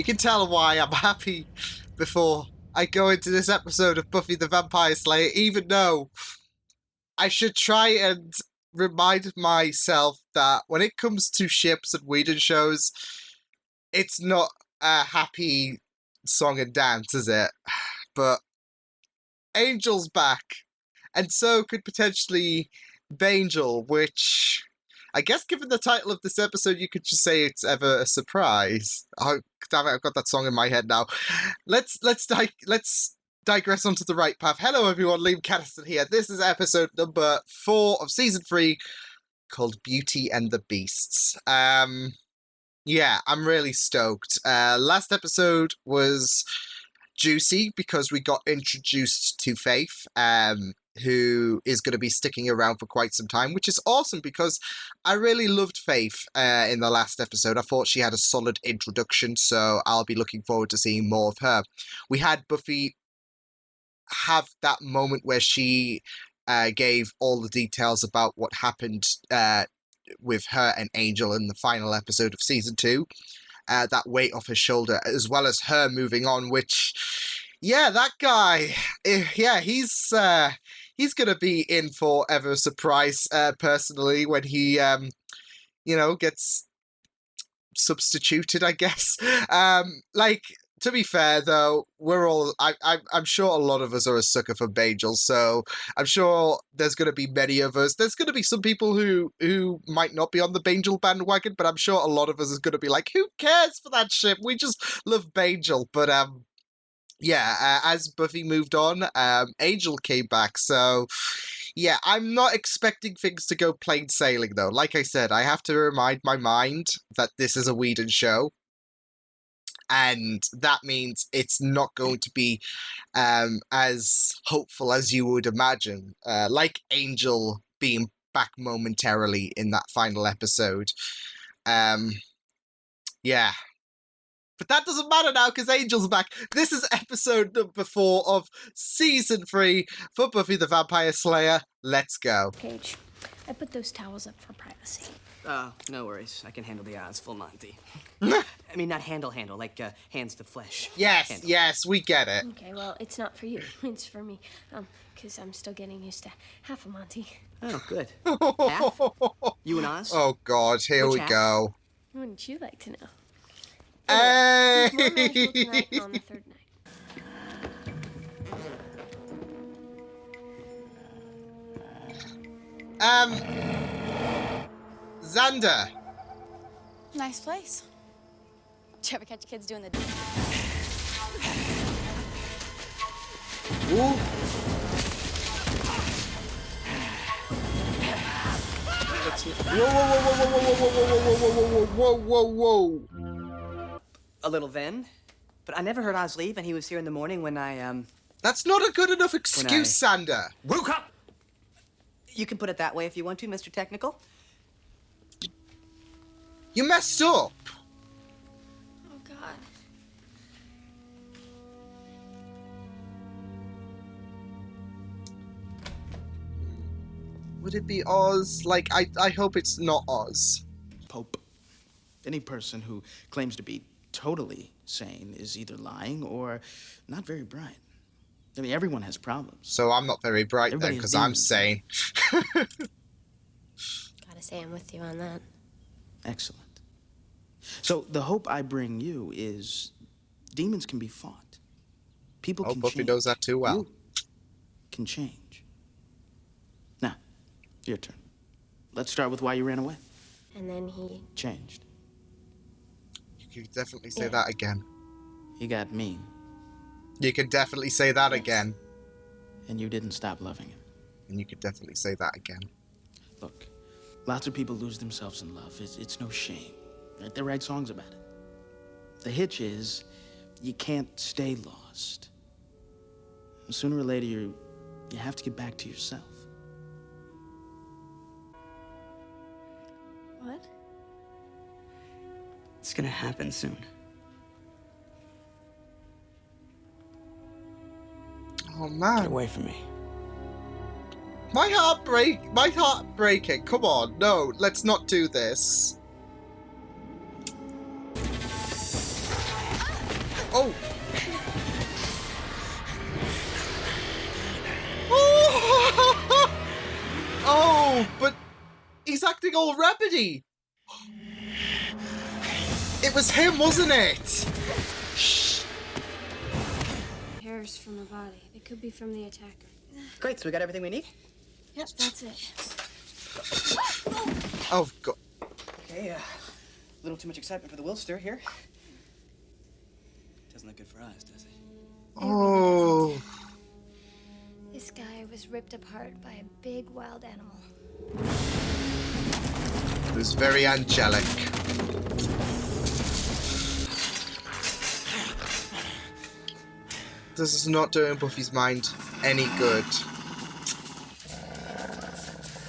You can tell why I'm happy before I go into this episode of Buffy the Vampire Slayer, even though I should try and remind myself that when it comes to ships and Whedon shows, it's not a happy song and dance, is it? But Angel's back, and so could potentially Bangel, which I guess given the title of this episode, you could just say it's ever a surprise. Oh, damn it, I've got that song in my head now. Let's digress onto the right path. Hello everyone, Liam Catterson here. This is episode number 4 of season 3, called Beauty and the Beasts. Yeah, I'm really stoked. Last episode was juicy because we got introduced to Faith, who is going to be sticking around for quite some time, which is awesome because I really loved Faith in the last episode. I thought she had a solid introduction, so I'll be looking forward to seeing more of her. We had Buffy have that moment where she gave all the details about what happened with her and Angel in the final episode of season 2. That weight off her shoulder, as well as her moving on, which, yeah, that guy, yeah, he's gonna be in for ever a surprise, personally, when he, gets substituted, I guess. To be fair, though, I'm sure a lot of us are a sucker for Bangel, so I'm sure there's going to be many of us. There's going to be some people who might not be on the Bangel bandwagon, but I'm sure a lot of us is going to be like, who cares for that ship? We just love Bangel. But, as Buffy moved on, Angel came back, so... Yeah, I'm not expecting things to go plain sailing, though. Like I said, I have to remind my mind that this is a Whedon show. And that means it's not going to be as hopeful as you would imagine. Like Angel being back momentarily in that final episode. Yeah. But that doesn't matter now because Angel's back. This is episode number 4 of season 3 for Buffy the Vampire Slayer. Let's go. Paige, I put those towels up for privacy. No worries. I can handle the odds, full Monty. I mean, not handle, like hands to flesh. Yes, we get it. Okay, well, it's not for you. It's for me. Because I'm still getting used to half a Monty. Oh, good. Half? You and Oz? Oh, God, here Which we half? go. Wouldn't you like to know? Hey! More magical tonight on the third night. Xander. Nice place. Did you ever catch kids doing the... Ooh. Whoa. A little then. But I never heard Oz leave, and he was here in the morning when I, That's not a good enough excuse, Xander. Woke up! You can put it that way if you want to, Mr. Technical. You messed up. Oh, God. Would it be Oz? Like, I hope it's not Oz. Pope. Any person who claims to be totally sane is either lying or not very bright. I mean, everyone has problems. So I'm not very bright then, because I'm sane. Gotta say I'm with you on that. Excellent. So the hope I bring you is demons can be fought. People can Buffy change. knows that too well. You can change. Now, your turn. Let's start with why you ran away. And then he... Changed. You could definitely say that again. You got mean. You could definitely say that again. And you didn't stop loving him. And you could definitely say that again. Look, lots of people lose themselves in love. It's no shame. Right? They write songs about it. The hitch is, you can't stay lost. Sooner or later, you have to get back to yourself. What? It's gonna happen soon. Oh, man. Get away from me. My heart breaking. Come on, no, let's not do this. Oh! Oh! Oh, but he's acting all rapidy. It was him, wasn't it? Shh. Hairs from her body. They could be from the attacker. Great, so we got everything we need? Yep, that's it. Oh, God. Okay, a little too much excitement for the Wilster here. Doesn't look good for us, does it? Oh. This guy was ripped apart by a big wild animal. It was very angelic. This is not doing Buffy's mind any good.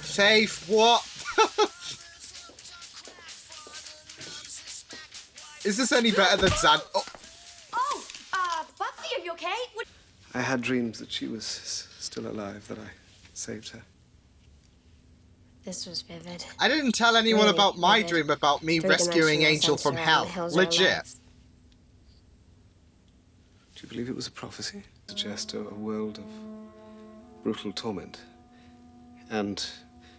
Faith, what? Is this any better than Zan? Oh. Buffy, are you okay? What? I had dreams that she was still alive, that I saved her. This was vivid. I didn't tell anyone Really about my vivid. dream about me rescuing Three-dimensional Angel from sense hell. around the hills are Legit. lights. Do you believe it was a prophecy? Suggest a world of brutal torment. And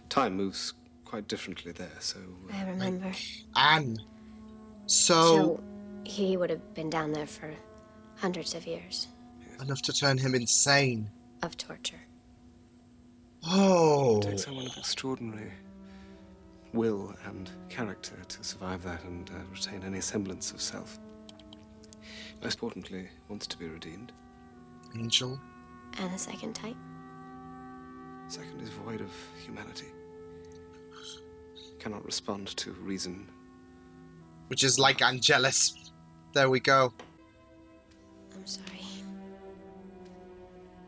time moves quite differently there, so... I remember. Anne. So he would have been down there for hundreds of years Enough to turn him insane. of torture. Oh. It takes someone of extraordinary will and character to survive that and retain any semblance of self. Most importantly, wants to be redeemed. Angel. And the second type? Second is void of humanity. Cannot respond to reason. Which is like Angelus. There we go. I'm sorry.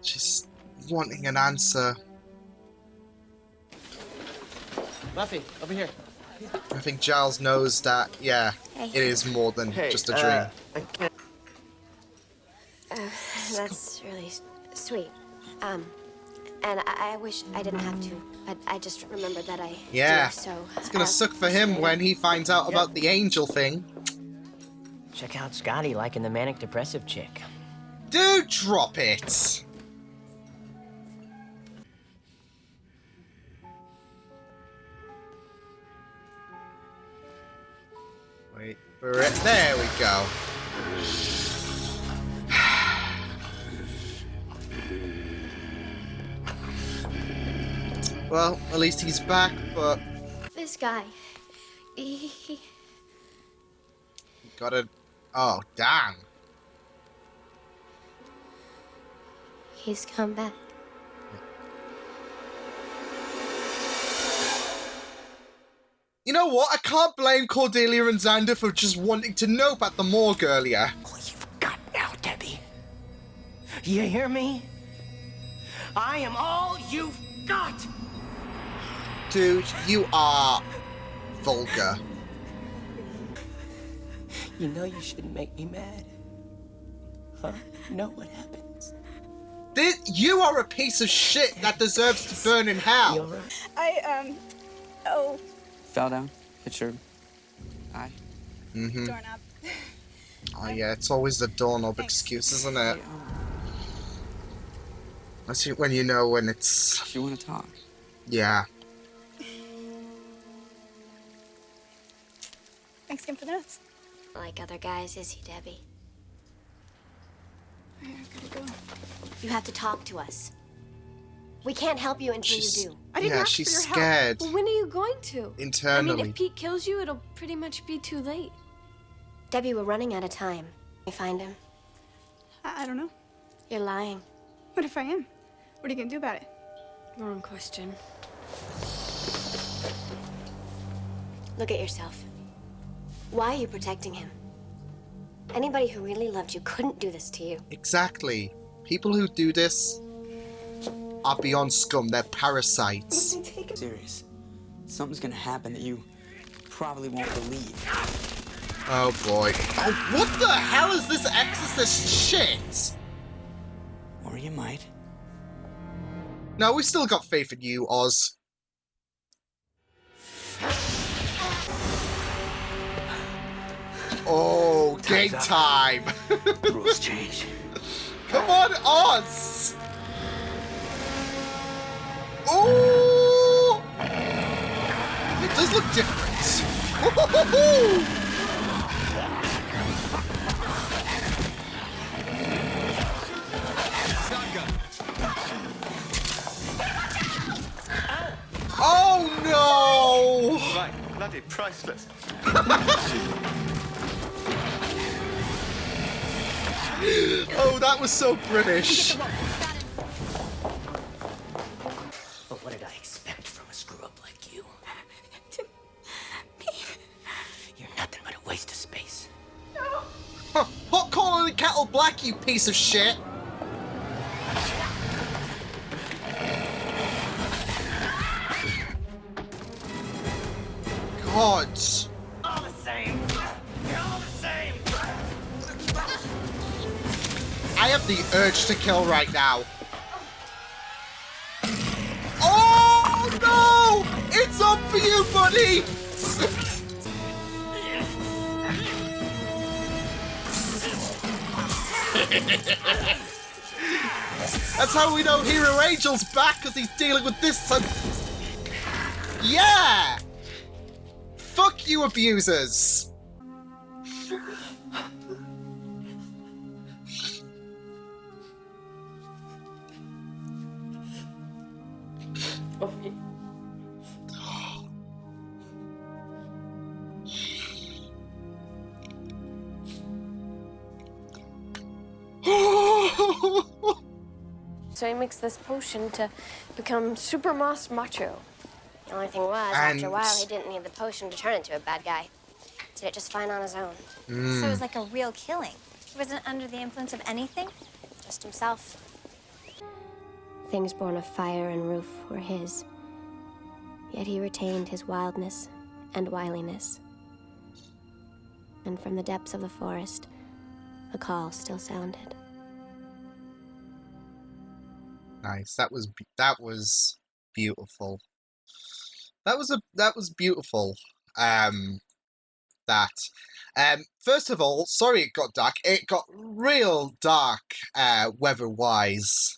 She's wanting an answer. Buffy, over here. I think Giles knows that, yeah, Hey. it is more than just a dream. I can't. That's really sweet. And I wish I didn't have to, but I just remembered that I Yeah. do, so... It's gonna suck for him when he finds out about the angel thing. Check out Scotty liking the manic depressive chick. Dude, drop it! Wait for it. There we go. Well, at least he's back, but This guy, he... gotta... Oh, damn. He's come back. You know what? I can't blame Cordelia and Xander for just wanting to know about the morgue earlier. All you've got now, Debbie. You hear me? I am all you've got! Dude, you are vulgar. You know you shouldn't make me mad. Huh? You know what happens? You are a piece of shit that deserves to burn in You hell. alright? Oh, Fell down. Hit your eye. doorknob. Oh yeah, it's always the doorknob excuse, isn't it? Hey, That's when you know when it's... if you want to talk. Yeah. Thanks again for the notes. Like other guys, is he, Debbie? I gotta go. You have to talk to us. We can't help you until She's, you do. I didn't yeah, ask she's for your help. scared Well, when are you going to? internally. I mean, if Pete kills you, it'll pretty much be too late. Debbie, we're running out of time. You find him? I don't know. You're lying. What if I am? What are you gonna do about it? Wrong question. Look at yourself. Why are you protecting him? Anybody who really loved you couldn't do this to you. Exactly. People who do this are beyond scum. They're parasites. Serious. Something's gonna happen that you probably won't believe. Oh boy. Oh, what the hell is this exorcist shit? Or you might. No, we still got faith in you, Oz. Oh, game time. Rules change. Come on, Oz. Ooh. It does look different. Woo-hoo-hoo-hoo. Oh no! Right, bloody priceless. Oh, that was so British. But what did I expect from a screw-up like you? You're nothing but a waste of space. Huh, pot calling the kettle black, you piece of shit. God. All the same. You're all the same. I have the urge to kill right now. Oh no! It's up for you, buddy! That's how we know Hero Angel's back, because he's dealing with this son. Yeah! Fuck you, abusers! So he makes this potion to become super macho. The only thing was, after a while, he didn't need the potion to turn into a bad guy. Did it just fine on his own. So it was like a real killing. He wasn't under the influence of anything? Just himself. Things born of fire and roof were his. Yet he retained his wildness and wiliness. And from the depths of the forest, the call still sounded. Nice. That was beautiful. That was beautiful. First of all, sorry it got dark. It got real dark weather-wise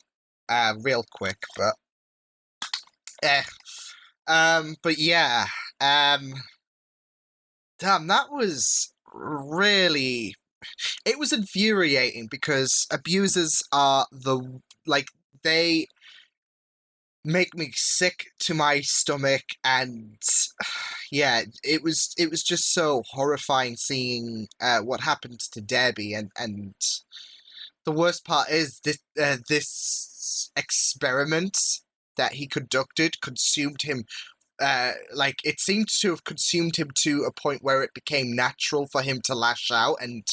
real quick, but yeah. Damn, that was really, it was infuriating because abusers are they make me sick to my stomach, and yeah, it was just so horrifying seeing what happened to Debbie, and the worst part is this experiment that he conducted consumed him. It seemed to have consumed him to a point where it became natural for him to lash out and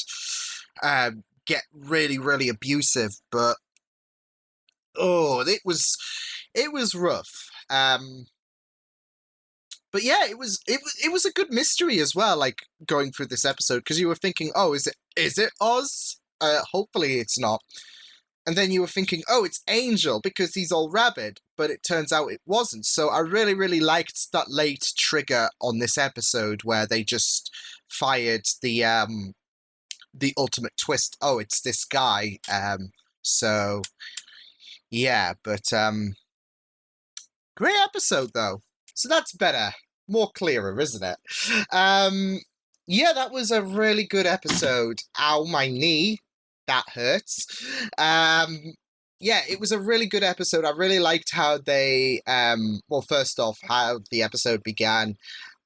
get really, really abusive. But it was rough. But yeah, it was a good mystery as well. Like going through this episode, because you were thinking, oh, is it Oz? Hopefully it's not. And then you were thinking, oh, it's Angel because he's all rabid, but it turns out it wasn't. So I really, really liked that late trigger on this episode where they just fired the ultimate twist. Oh, it's this guy. So yeah, but great episode though. So that's better, more clearer, isn't it? Yeah, that was a really good episode. Ow, my knee. That hurts. Yeah, it was a really good episode. I really liked how they, first off, how the episode began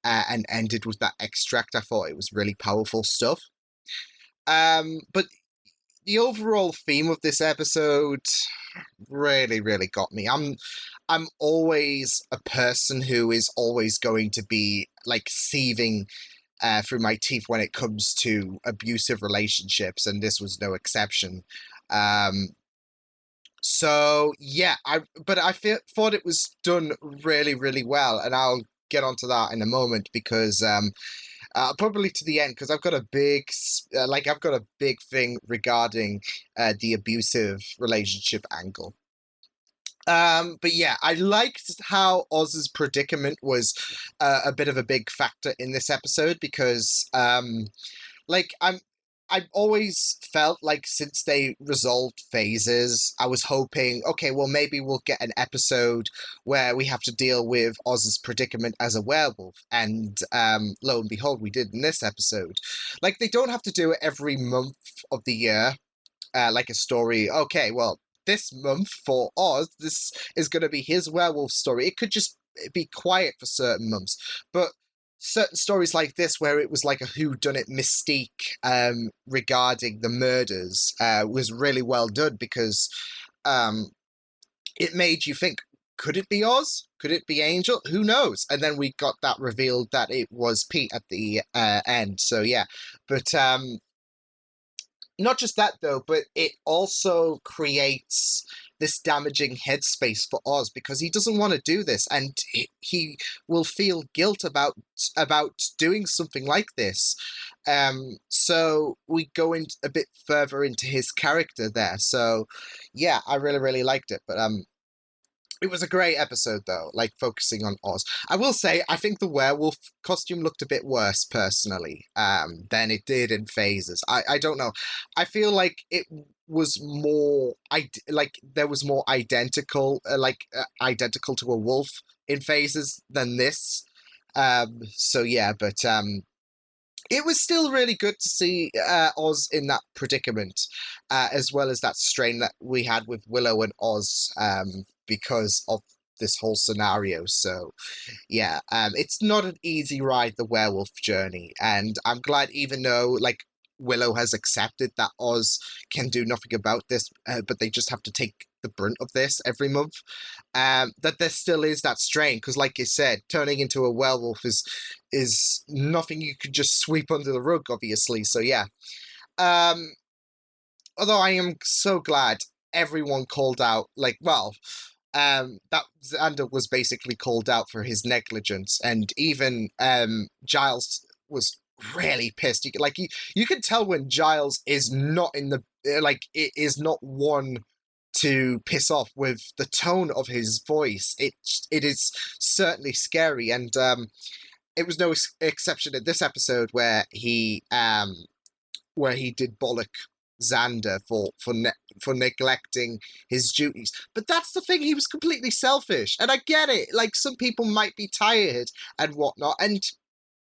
and ended with that extract. I thought it was really powerful stuff. But the overall theme of this episode really, really got me. I'm always a person who is always going to be like seething through my teeth when it comes to abusive relationships, and this was no exception. So yeah, thought it was done really, really well, and I'll get onto that in a moment because probably to the end, because I've got a big thing regarding the abusive relationship angle. But yeah, I liked how Oz's predicament was a bit of a big factor in this episode because like I've always felt like since they resolved phases, I was hoping, okay, well, maybe we'll get an episode where we have to deal with Oz's predicament as a werewolf. And lo and behold, we did in this episode. Like, they don't have to do it every month of the year, like a story. Okay, well, this month for Oz, this is going to be his werewolf story. It could just be quiet for certain months. But certain stories like this, where it was like a whodunit mystique regarding the murders, was really well done because it made you think, could it be Oz? Could it be Angel? Who knows? And then we got that revealed that it was Pete at the end. So yeah, but not just that though, but it also creates this damaging headspace for Oz because he doesn't want to do this, and he will feel guilt about doing something like this. So we go in a bit further into his character there. So yeah, I really liked it, but it was a great episode, though, like, focusing on Oz. I will say, I think the werewolf costume looked a bit worse, personally, than it did in Phases. I don't know. I feel like it was more... there was more identical, identical to a wolf in Phases than this. So, yeah, but... it was still really good to see Oz in that predicament, as well as that strain that we had with Willow and Oz, because of this whole scenario. So yeah, it's not an easy ride, the werewolf journey, and I'm glad, even though like Willow has accepted that Oz can do nothing about this, but they just have to take the brunt of this every month, that there still is that strain, because like you said, turning into a werewolf is nothing you could just sweep under the rug, obviously. So yeah, although I am so glad everyone called out, like, well, that Xander was basically called out for his negligence, and even Giles was really pissed. You can tell when Giles is not in the it is not one to piss off with the tone of his voice. It is certainly scary, and it was no exception in this episode where he did bollock Xander for neglecting his duties. But that's the thing, he was completely selfish. And I get it. Like, some people might be tired and whatnot, and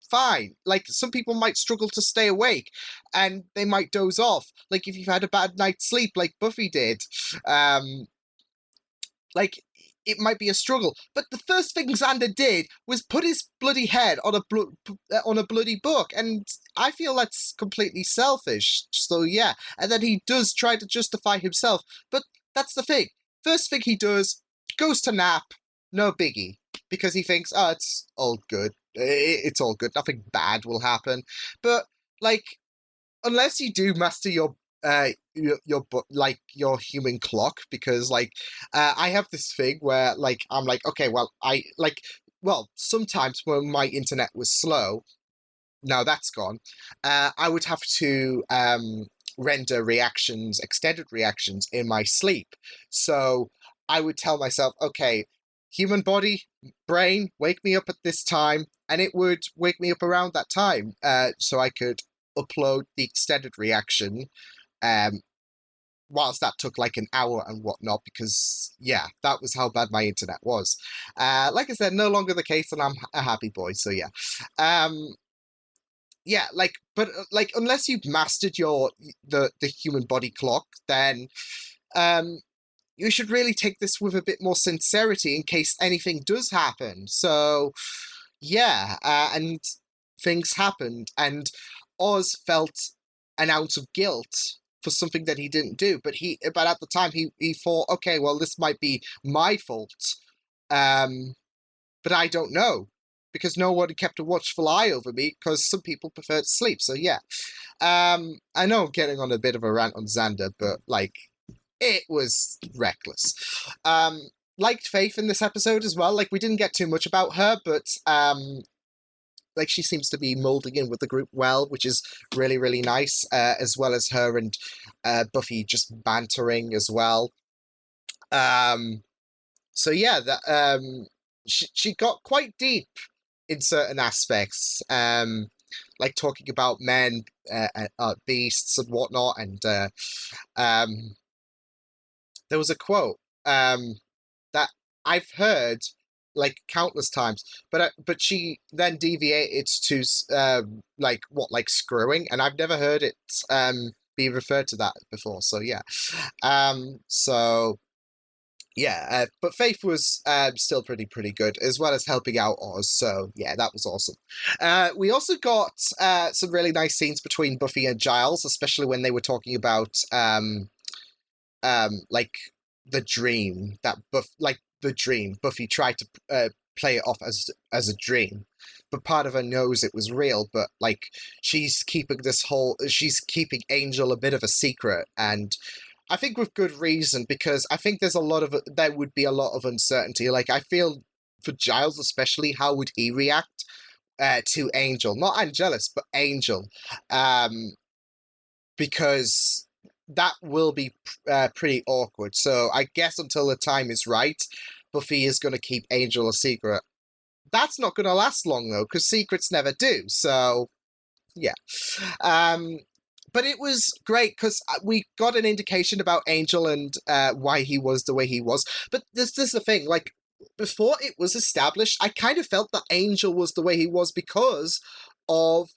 fine. Like, some people might struggle to stay awake and they might doze off. Like, if you've had a bad night's sleep like Buffy did. Like, it might be a struggle. But the first thing Xander did was put his bloody head on a bloody book, and I feel that's completely selfish. So yeah, and then he does try to justify himself, but that's the thing. First thing he does, goes to nap, no biggie, because he thinks, oh, it's all good. It's all good. Nothing bad will happen. But like, unless you do master your human clock, because like I have this thing where like I'm like, okay, well, sometimes when my internet was slow, now that's gone, I would have to render reactions, extended reactions in my sleep. So I would tell myself, okay, human body, brain, wake me up at this time, and it would wake me up around that time, so I could upload the extended reaction, whilst that took like an hour and whatnot, because yeah, that was how bad my internet was. Like I said, no longer the case, and I'm a happy boy. So yeah, yeah, but unless you've mastered the human body clock, then you should really take this with a bit more sincerity in case anything does happen. So yeah, and things happened, and Oz felt an ounce of guilt for something that he didn't do, but at the time he thought, okay, well, this might be my fault, but I don't know, because no one kept a watchful eye over me, because some people prefer to sleep. So yeah, I know I'm getting on a bit of a rant on Xander, but like, it was reckless. Liked Faith in this episode as well. Like, we didn't get too much about her, but like, she seems to be molding in with the group well, which is really, really nice, as well as her and Buffy just bantering as well. So yeah, she got quite deep in certain aspects. like talking about men, beasts and whatnot, and um, there was a quote that I've heard like countless times, but she then deviated to like screwing, and I've never heard it be referred to that before. So yeah, so yeah, but Faith was still pretty good, as well as helping out Oz. So yeah, that was awesome. We also got some really nice scenes between Buffy and Giles, especially when they were talking about like the dream that Buffy tried to play it off as a dream, but part of her knows it was real. But like she's keeping Angel a bit of a secret, and I think with good reason, because I think there would be a lot of uncertainty. Like I feel for Giles especially, how would he react to Angel? Not Angelus, but Angel, because that will be pretty awkward. So I guess until the time is right, Buffy is going to keep Angel a secret. That's not going to last long though, because secrets never do. So yeah. But it was great because we got an indication about Angel and why he was the way he was. But this is the thing, like, before it was established, I kind of felt that Angel was the way he was because of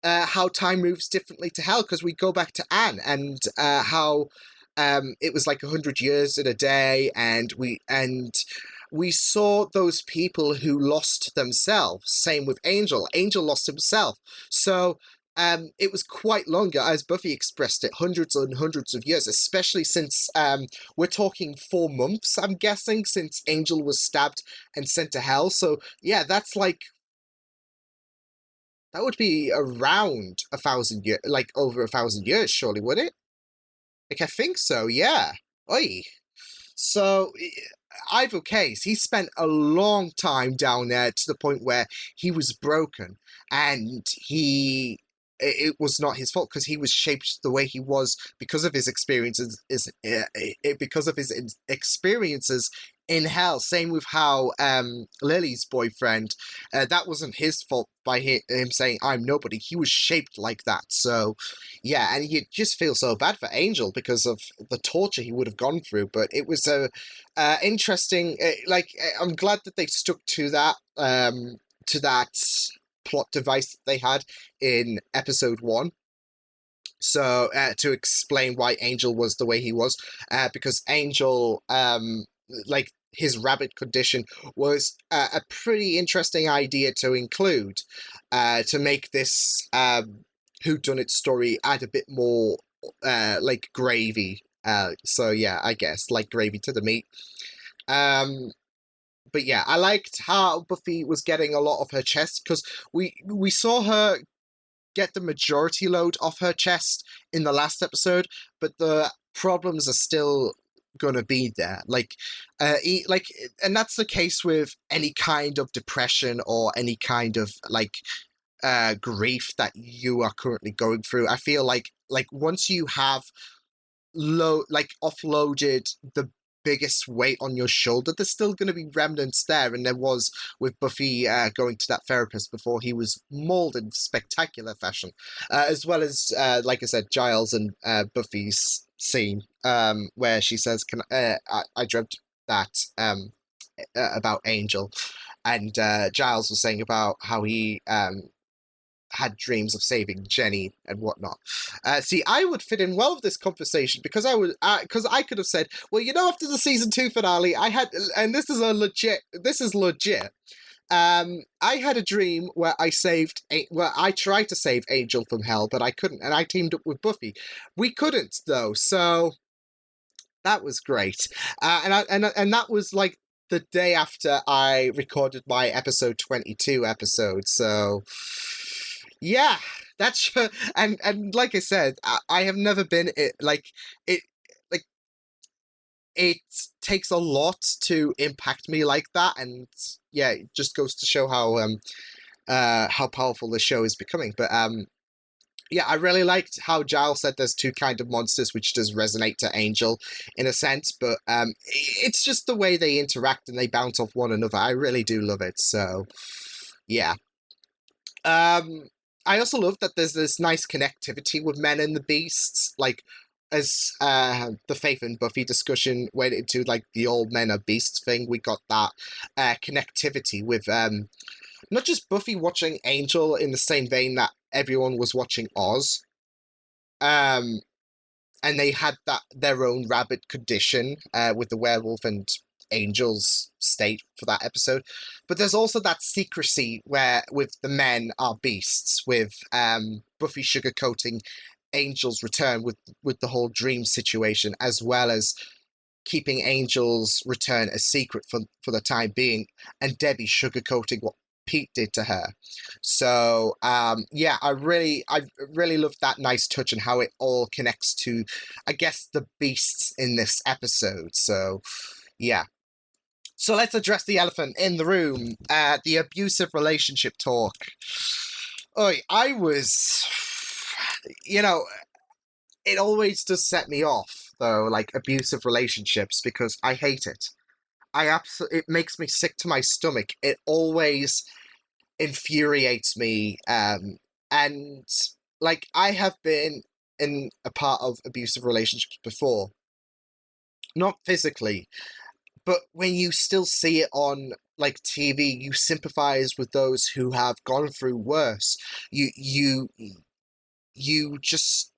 how time moves differently to hell, because we go back to Anne and how it was like 100 years in a day, and we saw those people who lost themselves. Same with Angel. Angel lost himself. So it was quite longer, as Buffy expressed it, hundreds and hundreds of years, especially since we're talking 4 months, I'm guessing, since Angel was stabbed and sent to hell. So yeah, that's like, that would be around 1,000 years, like over 1,000 years, surely, would it? Like, I think so, yeah. Oi. So, either case, he spent a long time down there to the point where he was broken, and it was not his fault because he was shaped the way he was because of his experiences, experiences in hell. Same with how Lily's boyfriend, that wasn't his fault by him saying I'm nobody. He was shaped like that. So yeah, and you just feel so bad for Angel because of the torture he would have gone through. But it was a interesting, I'm glad that they stuck to that plot device that they had in episode 1. So to explain why Angel was the way he was, because Angel, like his rabbit condition, was a pretty interesting idea to include, to make this whodunit story add a bit more like gravy. So yeah, I guess like gravy to the meat. But yeah, I liked how Buffy was getting a lot of her chest, because we saw her get the majority load off her chest in the last episode, but the problems are still gonna be there. And that's the case with any kind of depression or any kind of grief that you are currently going through. I feel like once you have offloaded the biggest weight on your shoulder, there's still going to be remnants there, and there was with Buffy going to that therapist before he was mauled in spectacular fashion, as well as like I said, Giles and Buffy's scene where she says, I dreamt that about Angel, and Giles was saying about how he had dreams of saving Jenny and whatnot. See, I would fit in well with this conversation because I could have said, well, after the season 2 finale, I had, and this is legit. I had a dream where I tried to save Angel from hell, but I couldn't, and I teamed up with Buffy. We couldn't though, so that was great. And that was like the day after I recorded my episode 22 episode, so yeah, that's and like I said, I have never been it takes a lot to impact me like that, and yeah, it just goes to show how powerful the show is becoming. But yeah, I really liked how Giles said there's 2 kind of monsters, which does resonate to Angel in a sense, but it's just the way they interact and they bounce off one another. I really do love it. So yeah. I also love that there's this nice connectivity with men and the beasts, like as the Faith and Buffy discussion went into like the old men are beasts thing. We got that connectivity with not just Buffy watching Angel in the same vein that everyone was watching Oz, and they had that their own rabid condition with the werewolf and Angel's state for that episode. But there's also that secrecy where with the men are beasts, with Buffy sugarcoating Angel's return with the whole dream situation, as well as keeping Angel's return a secret for the time being, and Debbie sugarcoating what Pete did to her. So yeah, I really love that nice touch and how it all connects to, I guess, the beasts in this episode. So yeah. So let's address the elephant in the room, the abusive relationship talk. I was, it always does set me off, though, like abusive relationships, because I hate it. It makes me sick to my stomach. It always infuriates me. And like, I have been in a part of abusive relationships before, not physically, but when you still see it on like TV, you sympathize with those who have gone through worse. You just,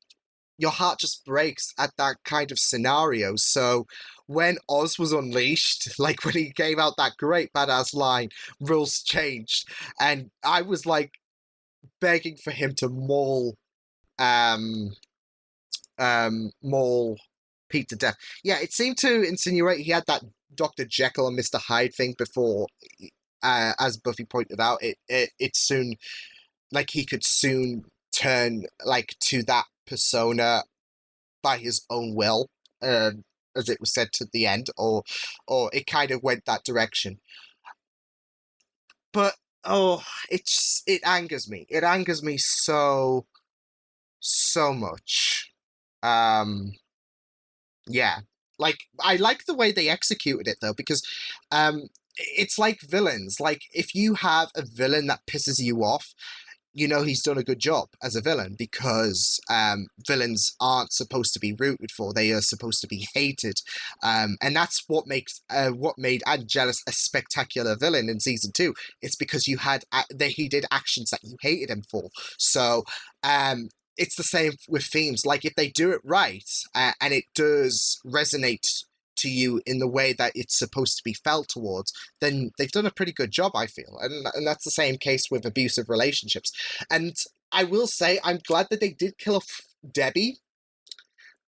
your heart just breaks at that kind of scenario. So when Oz was unleashed, like when he gave out that great badass line, rules changed, and I was like begging for him to maul Pete to death. Yeah, it seemed to insinuate he had that Dr. Jekyll and Mr. Hyde thing before, as Buffy pointed out, it soon, like he could soon turn like to that persona by his own will, as it was said to the end, or it kind of went that direction. But it angers me. It angers me so much. Yeah. Like, I like the way they executed it, though, because it's like villains. Like, if you have a villain that pisses you off, he's done a good job as a villain, because villains aren't supposed to be rooted for. They are supposed to be hated. And that's what made Angelus a spectacular villain in season 2. It's because he did actions that you hated him for. So, it's the same with themes. Like, if they do it right, and it does resonate to you in the way that it's supposed to be felt towards, then they've done a pretty good job, I feel. And that's the same case with abusive relationships. And I will say, I'm glad that they did kill off Debbie,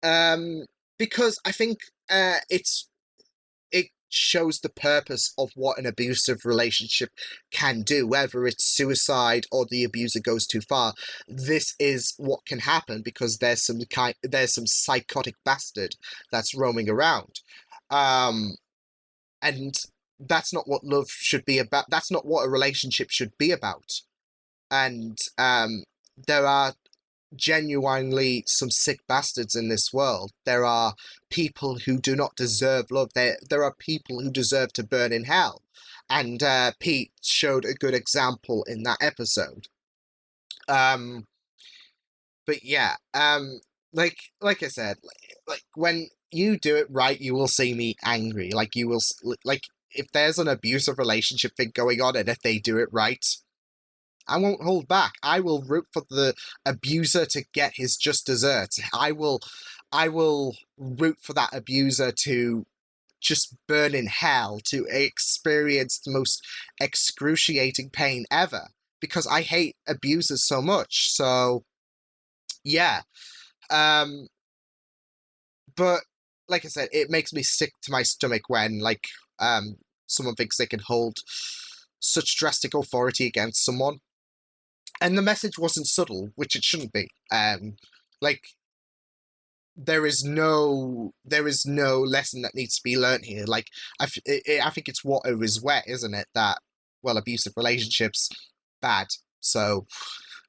because I think it shows the purpose of what an abusive relationship can do, whether it's suicide or the abuser goes too far. This is what can happen because there's some psychotic bastard that's roaming around. And that's not what love should be about. That's not what a relationship should be about. And there are genuinely some sick bastards in this world. There are people who do not deserve love. There are people who deserve to burn in hell. And Pete showed a good example in that episode. But yeah, like I said, like when you do it right, you will see me angry. Like, you will, like, if there's an abusive relationship thing going on, and if they do it right, I won't hold back. I will root for the abuser to get his just desserts. I will root for that abuser to just burn in hell, to experience the most excruciating pain ever, because I hate abusers so much. So, yeah. But like I said, it makes me sick to my stomach when, like, someone thinks they can hold such drastic authority against someone. And the message wasn't subtle, which it shouldn't be. Like, there is no lesson that needs to be learnt here. Like, I think it's water is wet, isn't it? That, well, abusive relationships, bad. So,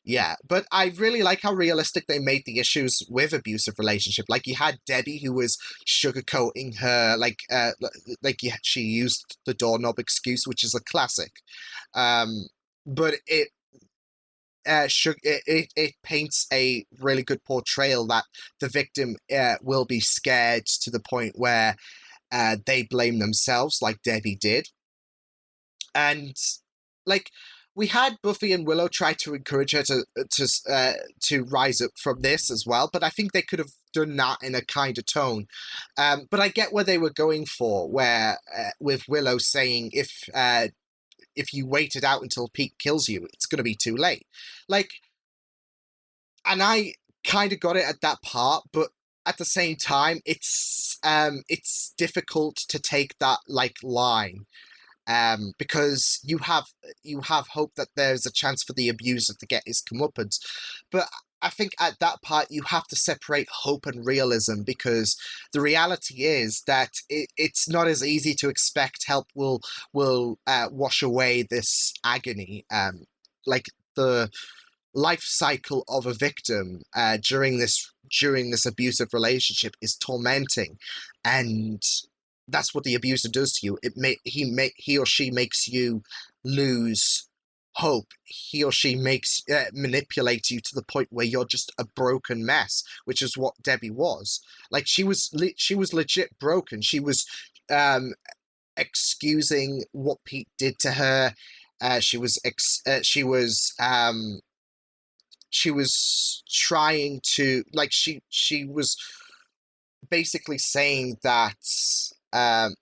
yeah. But I really like how realistic they made the issues with abusive relationship. Like, you had Debbie, who was sugarcoating her, she used the doorknob excuse, which is a classic. But it paints a really good portrayal that the victim will be scared to the point where they blame themselves, like Debbie did. And like, we had Buffy and Willow try to encourage her to rise up from this as well, but I think they could have done that in a kinder tone. But I get where they were going for, where with Willow saying if you wait it out until Pete kills you, it's going to be too late. Like, and I kind of got it at that part, but at the same time, it's difficult to take that like line, because you have hope that there's a chance for the abuser to get his comeuppance, but I think at that part you have to separate hope and realism, because the reality is that it's not as easy to expect help will wash away this agony. Like, the life cycle of a victim during this abusive relationship is tormenting, and that's what the abuser does to you. He or she makes you lose hope. He or she manipulates you to the point where you're just a broken mess, which is what Debbie was. Like, she was legit broken. She was excusing what Pete did to her. She was trying to, like, she was basically saying that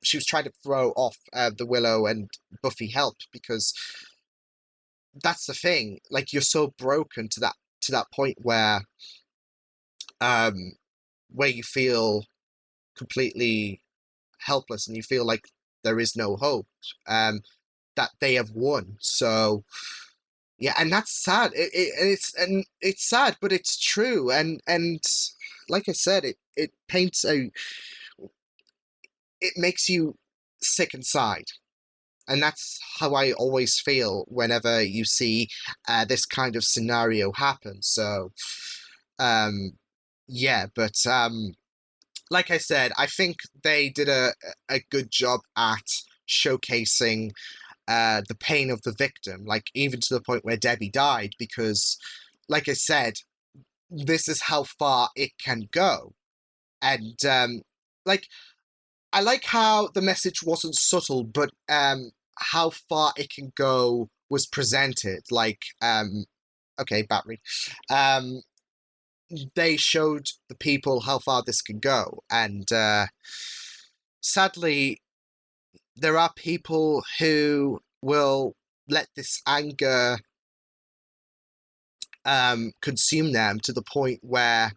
she was trying to throw off the Willow and Buffy help, because that's the thing. Like, you're so broken to that point where you feel completely helpless and you feel like there is no hope, that they have won. So yeah, and that's sad. It's sad, but it's true. And like I said, it paints it makes you sick inside. And that's how I always feel whenever you see this kind of scenario happen. So, yeah, but like I said, I think they did a good job at showcasing the pain of the victim, like, even to the point where Debbie died, because, like I said, this is how far it can go. And, like, I like how the message wasn't subtle, but how far it can go was presented. Like, okay, battery. They showed the people how far this can go. And sadly, there are people who will let this anger consume them to the point where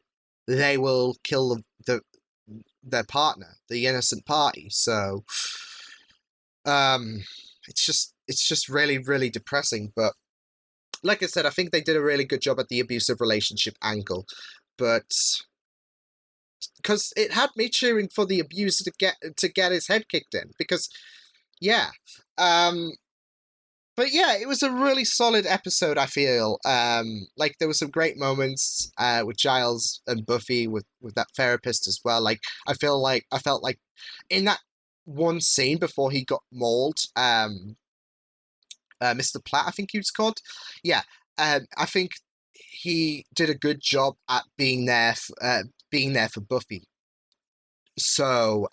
they will kill their partner, the innocent party. So it's just really, really depressing. But like I said, I think they did a really good job at the abusive relationship angle, but because it had me cheering for the abuser to get his head kicked in, because yeah. But yeah, it was a really solid episode, I feel. Like, there were some great moments with Giles and Buffy, with that therapist as well. Like, I felt like in that one scene before he got mauled, Mr. Platt, I think he was called. Yeah, I think he did a good job at being there for Buffy. So,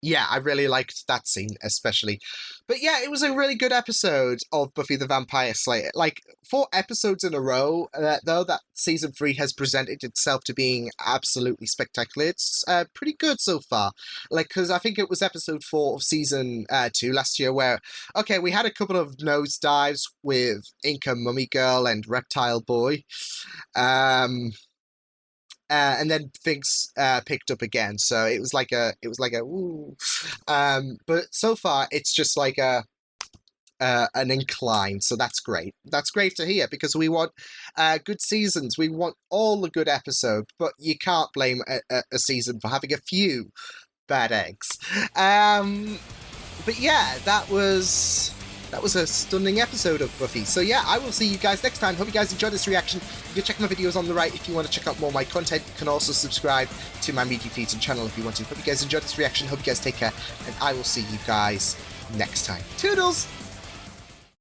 yeah, I really liked that scene, especially. But yeah, it was a really good episode of Buffy the Vampire Slayer. Like, 4 episodes in a row, though, that season 3 has presented itself to being absolutely spectacular. It's pretty good so far. Like, because I think it was episode 4 of season 2 last year where, okay, we had a couple of nosedives with Inca Mummy Girl and Reptile Boy. And then things picked up again, so it was like a ooh. But so far it's just like an incline, so that's great. That's great to hear, because we want good seasons. We want all the good episodes, but you can't blame a season for having a few bad eggs. But yeah, that was a stunning episode of Buffy. So yeah, I will see you guys next time. Hope you guys enjoyed this reaction. You can check my videos on the right if you want to check out more of my content. You can also subscribe to my media feeds and channel if you want to. Hope you guys enjoyed this reaction. Hope you guys take care, and I will see you guys next time. Toodles!